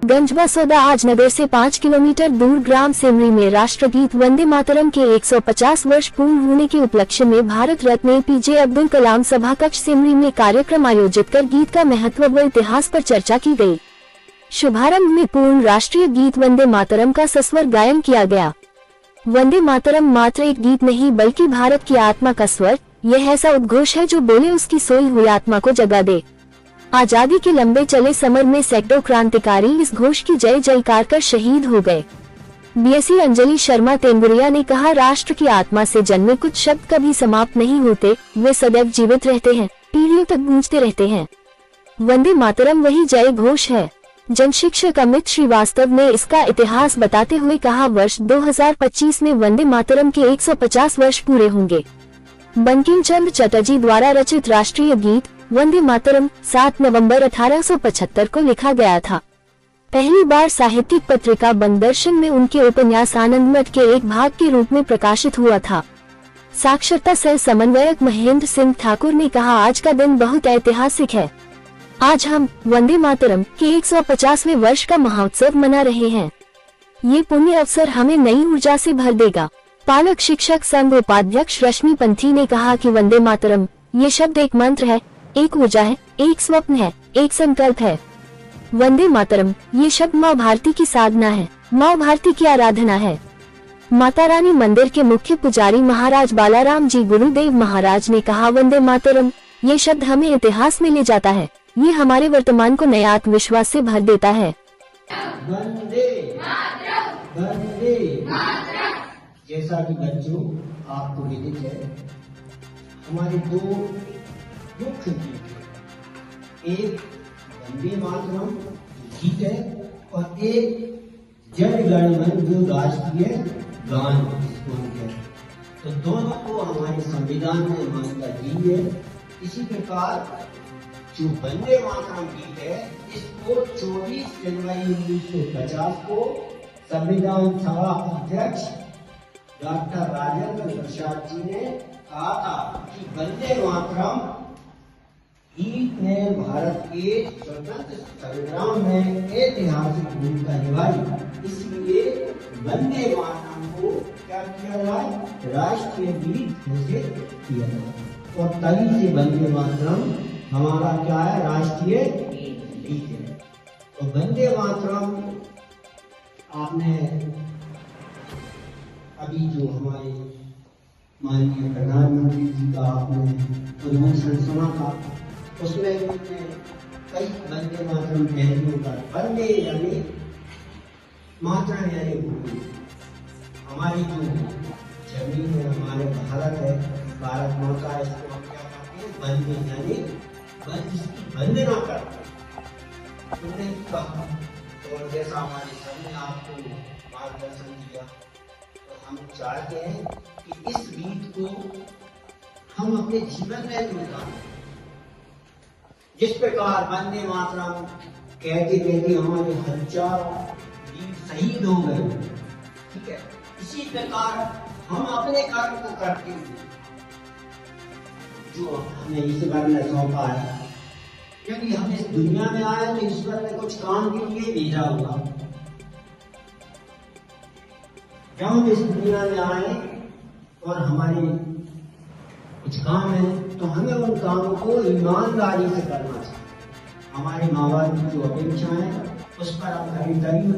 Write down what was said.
गंज बसोदा आज नगर से 5 किलोमीटर दूर ग्राम सिमरी में राष्ट्रगीत वंदे मातरम के 150 वर्ष पूर्ण होने के उपलक्ष्य में भारत रत्न APJ अब्दुल कलाम सभा कक्ष सिमरी में कार्यक्रम आयोजित कर गीत का महत्व व इतिहास पर चर्चा की गई। शुभारंभ में पूर्ण राष्ट्रीय गीत वंदे मातरम का सस्वर गायन किया गया। वंदे मातरम मात्र एक गीत नहीं बल्कि भारत की आत्मा का स्वर, यह ऐसा उद्घोष है जो बोले उसकी सोई हुई आत्मा को जगा दे। आजादी के लंबे चले समर में सैकड़ों क्रांतिकारी इस घोष की जय जयकार कर शहीद हो गए। BSc अंजलि शर्मा तेंदुरिया ने कहा, राष्ट्र की आत्मा से जन्मे कुछ शब्द कभी समाप्त नहीं होते, वे सदैव जीवित रहते हैं, पीढ़ियों तक गूंजते रहते हैं। वंदे मातरम वही जय घोष है। जनशिक्षक अमित श्रीवास्तव ने इसका इतिहास बताते हुए कहा, वर्ष 2025 में वंदे मातरम के 150 वर्ष पूरे होंगे। बंकिम चंद्र चटर्जी द्वारा रचित राष्ट्रीय गीत वंदे मातरम 7 नवंबर 1875 को लिखा गया था। पहली बार साहित्यिक पत्रिका बंगदर्शन में उनके उपन्यास आनंदमठ के एक भाग के रूप में प्रकाशित हुआ था। साक्षरता सह समन्वयक महेंद्र सिंह ठाकुर ने कहा, आज का दिन बहुत ऐतिहासिक है। आज हम वंदे मातरम के 150वें वर्ष का महोत्सव मना रहे हैं। ये पुण्य अवसर हमें नई ऊर्जा से भर देगा। पालक शिक्षक संघ उपाध्यक्ष रश्मि पंथी ने कहा कि वंदे मातरम ये शब्द एक मंत्र है, एक ऊर्जा है, एक स्वप्न है, एक संकल्प है। वंदे मातरम ये शब्द माँ भारती की साधना है, माँ भारती की आराधना है। माता रानी मंदिर के मुख्य पुजारी महाराज बालाराम जी गुरुदेव महाराज ने कहा, वंदे मातरम ये शब्द हमें इतिहास में ले जाता है, ये हमारे वर्तमान को नया आत्मविश्वास से भर देता है। वंदे मातरम, वंदे मातरम। जैसा कि बच्चों आपको विदित है, हमारे दो मुख्य गीत है, एक वंदे मातरम गीत है और एक जय गण मन जो राष्ट्रीय गान है। तो दोनों को हमारे संविधान में मान्यता दी है। इसी प्रकार जो वंदे मातरम गीत है, इसको 24 जनवरी 1950 को संविधान सभा अध्यक्ष डॉक्टर राजेंद्र प्रसाद जी ने कहा था कि वंदे मातरम गीत ने भारत के स्वतंत्र संग्राम में ऐतिहासिक भूमिका निभाई। इसलिए वंदे मातरम को क्या किया जाए, राष्ट्रीय गीत घोषित किया जाए और तभी से वंदे मातरम हमारा क्या है, राष्ट्रीय गीत है। तो वंदे मातरम आपने अभी जो हमारे माननीय प्रधानमंत्री जी का आपने उद्घोषण सुना था, उसमें उन्होंने कई वंदे मातरम पहलुओं पर, वंदे यानी मातरम यानी भूमि, हमारी जो जमीन है, हमारे भारत है, भारत माता है, इसको हम क्या कहते हैं, वंदे यानी इसकी वंदना करते हैं। तुमने कहा और जैसा हमारे सबने आपको मार्गदर्शन दिया, तो हम चाहते हैं कि इस गीत को हम अपने जीवन में उतारें। जिस प्रकार वंदे मातरम कहते कहते हमारे हजारों वीर शहीद हो गए, ठीक है, इसी प्रकार हम अपने कर्म को करते हुए जो हमें ईश्वर ने सौंपा है, क्योंकि हम इस दुनिया में आए तो ईश्वर ने कुछ काम के लिए भेजा होगा। जब हम इस दुनिया में आए और हमारे कुछ काम है, तो हमें उन कामों को ईमानदारी से करना चाहिए। हमारे माँ बाप की जो अपेक्षा है उस पर हम कभी